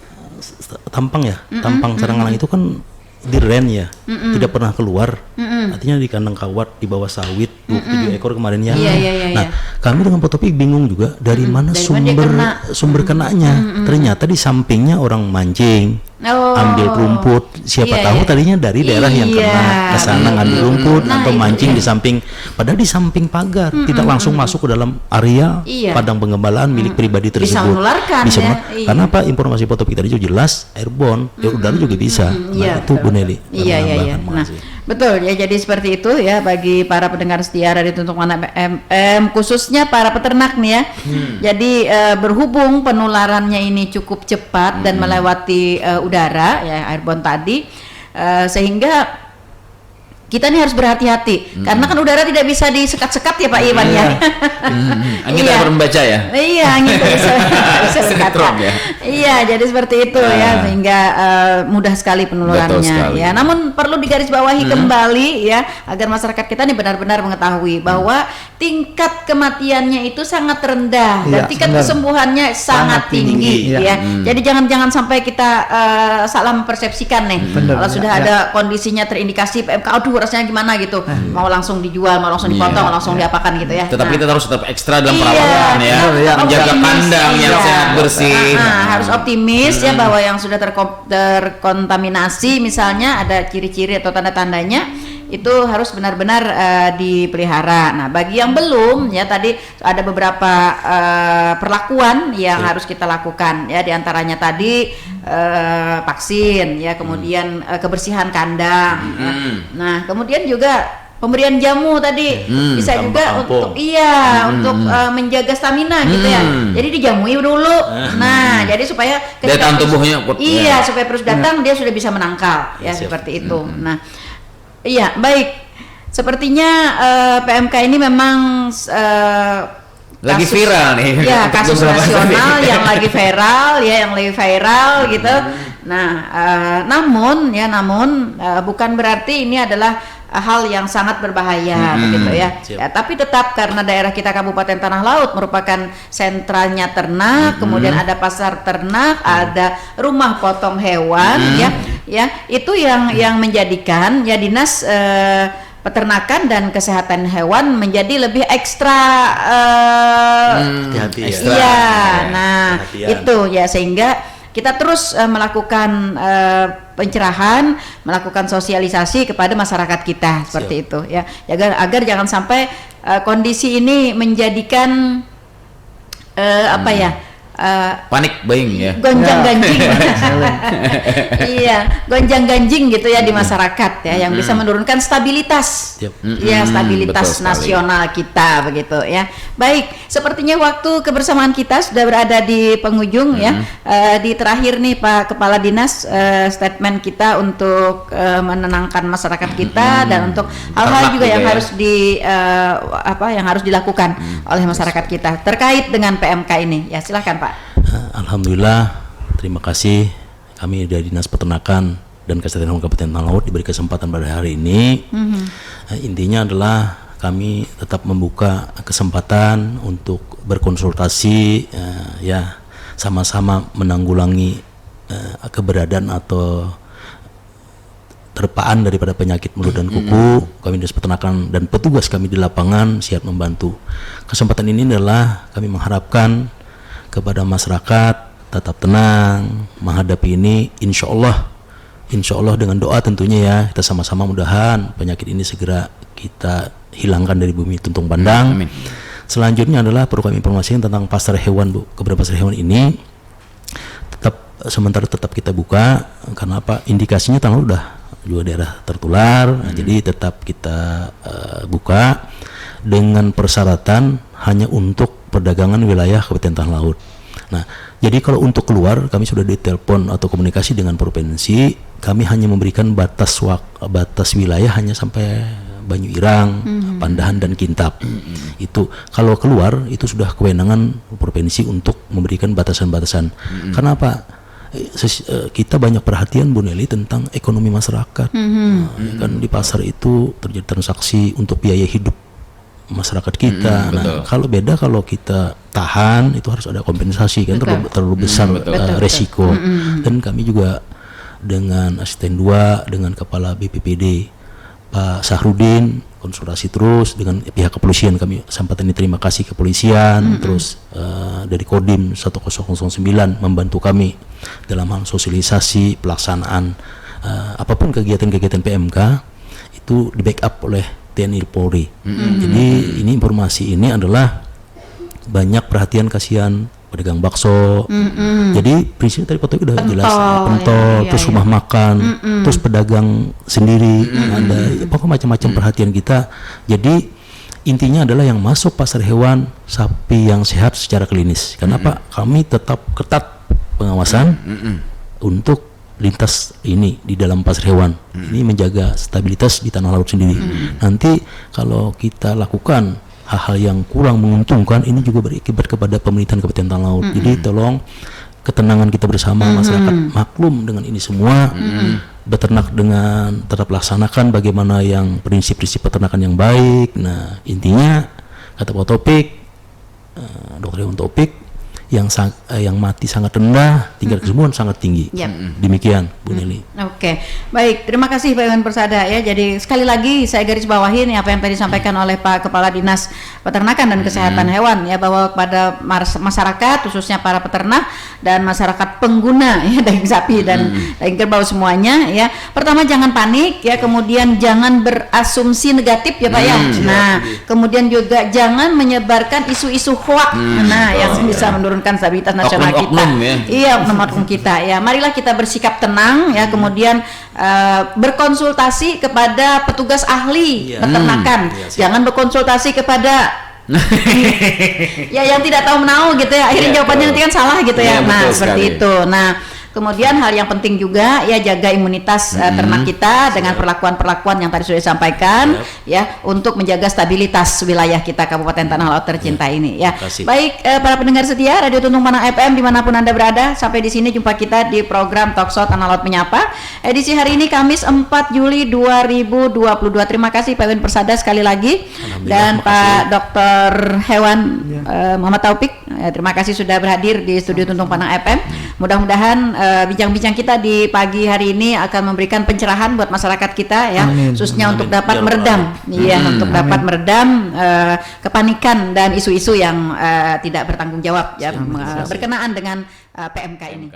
Tampang ya, Tampang Saranghalang itu kan diren ya, tidak pernah keluar. Artinya di kandang kawat di bawah sawit 27 ekor kemarin ya. Iya, iya, iya, Nah, iya. kami dengan Pak Topik bingung juga dari mana Dari mana dia kena. sumber kenanya. Ternyata di sampingnya orang mancing. Oh. Ambil rumput, siapa Iya, tahu iya. tadinya dari daerah yang Iya. kena ke sana ngambil rumput Nah, atau itu mancing dia. di samping, padahal di samping pagar, tidak langsung masuk ke dalam area Iya. padang pengembalaan milik pribadi Bisa tersebut. menularkan Bisa ya, menular- iya. Karena apa, informasi Pak Topik tadi juga jelas airborne, ya udara juga bisa. Iya, Nah, itu Bu Nelly. Iya, iya, iya. Menambahkan, Nah, makasih. betul ya. Jadi seperti itu ya bagi para pendengar setia Radio Tuntun Panah FM, khususnya para peternak nih ya. Jadi berhubung penularannya ini cukup cepat dan melewati udara ya, airborne tadi, sehingga kita nih harus berhati-hati karena kan udara tidak bisa disekat-sekat ya Pak Iwan ya. Angin Iya. tak membaca ya. Iya, angin tak bisa berkata. Sinetron ya. Iya, jadi seperti itu ya, sehingga mudah sekali Betul penularannya sekali. ya. Namun perlu digarisbawahi kembali ya, agar masyarakat kita nih benar-benar mengetahui bahwa tingkat kematiannya itu sangat rendah dan Iya, tingkat benar. kesembuhannya sangat Sangat tinggi, tinggi iya. ya. Jadi jangan sampai kita salah mempersepsikan nih. Benar, Kalau ya, sudah ya. ada kondisinya terindikasi PMK, aduh rasanya gimana gitu. Mau langsung dijual, mau langsung Iya. dipotong, mau langsung diapakan gitu ya. Tetapi Nah. kita harus tetap ekstra dalam Iya. perawatan ya, Benar, ya. menjaga Optimis, kandang yang iya. sehat bersih. Harus optimis ya bahwa yang sudah terkontaminasi misalnya ada ciri-ciri atau tanda-tandanya itu harus benar-benar dipelihara. Nah, bagi yang belum ya tadi ada beberapa perlakuan yang harus kita lakukan ya, diantaranya tadi vaksin ya, kemudian kebersihan kandang. Ya. Nah, kemudian juga pemberian jamu tadi bisa juga kampung. untuk untuk menjaga stamina gitu ya. Jadi dijamui dulu. Nah, jadi supaya Daya tahan tubuhnya kuat. iya, supaya terus datang dia sudah bisa menangkal ya, seperti itu. Nah, iya, baik. Sepertinya PMK ini memang Lagi viral nih. Ya, kasus Beberapa nasional kali. yang lagi viral gitu. Nah, namun bukan berarti ini adalah hal yang sangat berbahaya begitu ya. Ya. Tapi tetap karena daerah kita Kabupaten Tanah Laut merupakan sentranya ternak, kemudian ada pasar ternak, ada rumah potong hewan ya, itu yang menjadikan ya Dinas Peternakan dan Kesehatan Hewan menjadi lebih ekstra Hati-hati ya. Ekstra. iya. Nah, Perhatian. itu ya, sehingga kita terus melakukan pencerahan, melakukan sosialisasi kepada masyarakat kita seperti itu ya, agar jangan sampai kondisi ini menjadikan Panik buying ya. gonjang-ganjing. Iya, gonjang-ganjing gitu ya di masyarakat ya, yang bisa menurunkan stabilitas. Siap. Ya, stabilitas betul sekali. nasional kita begitu ya. Baik, sepertinya waktu kebersamaan kita sudah berada di penghujung ya. Di terakhir nih Pak Kepala Dinas, statement kita untuk menenangkan masyarakat kita dan untuk hal-hal Ternak juga yang juga ya. harus yang harus dilakukan oleh masyarakat kita terkait dengan PMK ini. Ya, silakan Pak. Alhamdulillah, terima kasih kami dari Dinas Peternakan dan Kesehatan Hewan Kabupaten Tanah Laut diberi kesempatan pada hari ini. Intinya adalah kami tetap membuka kesempatan untuk berkonsultasi, ya sama-sama menanggulangi keberadaan atau terpaan daripada penyakit mulut dan kuku. Kami Dinas Peternakan dan petugas kami di lapangan siap membantu. Kesempatan ini adalah kami mengharapkan kepada masyarakat tetap tenang menghadapi ini, insya Allah dengan doa tentunya ya, kita sama-sama mudahan penyakit ini segera kita hilangkan dari bumi Tuntung Pandang. Amin. Selanjutnya adalah perlu kami informasikan tentang pasar hewan, Bu. Keberadaan pasar hewan ini tetap sementara tetap kita buka karena apa? Indikasinya tanggal udah juga daerah tertular. Nah, jadi tetap kita buka dengan persyaratan hanya untuk perdagangan wilayah Kabupaten Tanah Laut. Nah, jadi kalau untuk keluar kami sudah ditelepon atau komunikasi dengan provinsi, kami hanya memberikan batas wilayah hanya sampai Banyu Irang, Pandahan dan Kintab. Itu kalau keluar itu sudah kewenangan provinsi untuk memberikan batasan-batasan. Kenapa? Kita banyak perhatian Bu Nelly tentang ekonomi masyarakat. Kan di pasar itu terjadi transaksi untuk biaya hidup masyarakat kita. Nah, kalau kita tahan itu harus ada kompensasi kan, terlalu besar resiko. Dan kami juga dengan asisten 2 dengan kepala BPPD Pak Sahrudin konsultasi terus dengan pihak kepolisian. Kami sampaikan terima kasih kepolisian, terus dari Kodim 1009 membantu kami dalam hal sosialisasi pelaksanaan apapun kegiatan-kegiatan PMK itu di backup oleh TNI Polri. Jadi ini informasi ini adalah banyak perhatian kasihan pedagang bakso. Jadi prinsipnya tadi Pak Togi udah jelas, pentol, terus rumah makan, terus pedagang sendiri, ada pokoknya macam-macam perhatian kita. Jadi intinya adalah yang masuk pasar hewan sapi yang sehat secara klinis. Kenapa? Kami tetap ketat pengawasan untuk lintas ini di dalam pasar hewan. Ini menjaga stabilitas di tanah laut sendiri. Nanti kalau kita lakukan hal-hal yang kurang menguntungkan, ini juga berakibat kepada pemerintahan Kabupaten Tanah Laut. Jadi tolong ketenangan kita bersama, masyarakat maklum dengan ini semua, beternak dengan tetap laksanakan bagaimana yang prinsip-prinsip peternakan yang baik. Nah intinya kata Pak Topik, Dr. Iwan Topik, yang mati sangat rendah, tingkat kesembuhan sangat tinggi. Demikian Bu Nelly. Oke, baik, terima kasih Pak Iwan Persada ya. Jadi sekali lagi saya garis bawahi nih apa yang tadi disampaikan oleh Pak Kepala Dinas Peternakan dan Kesehatan Hewan ya, bahwa kepada masyarakat khususnya para peternak dan masyarakat pengguna ya daging sapi dan daging kerbau semuanya ya. Pertama jangan panik ya, kemudian jangan berasumsi negatif ya Pak ya. Nah, kemudian juga jangan menyebarkan isu-isu hoax. Nah, yang bisa menurunkan stabilitas nasional kita. Iya, oknum kita ya. Marilah kita bersikap tenang ya, kemudian berkonsultasi kepada petugas ahli peternakan. Jangan berkonsultasi kepada ya yang tidak tahu menahu gitu ya. Akhirnya jawabannya nanti kan salah gitu ya. Nah, seperti itu. Nah, kemudian hal yang penting juga ya jaga imunitas ternak kita dengan perlakuan-perlakuan yang tadi sudah disampaikan ya untuk menjaga stabilitas wilayah kita Kabupaten Tanah Laut tercinta ini ya. Baik para pendengar setia Radio Tuntung Panang FM dimanapun Anda berada, sampai di sini jumpa kita di program Talkshow Tanah Laut Menyapa edisi hari ini Kamis 4 Juli 2022. Terima kasih Pak Iwan Persada sekali lagi dan Pak Dr. Hewan Muhammad Taufik. Terima kasih sudah berhadir di studio Tuntung Panang FM. Mudah-mudahan bincang-bincang kita di pagi hari ini akan memberikan pencerahan buat masyarakat kita ya, khususnya untuk dapat meredam untuk dapat meredam kepanikan dan isu-isu yang tidak bertanggung jawab ya berkenaan dengan PMK ini.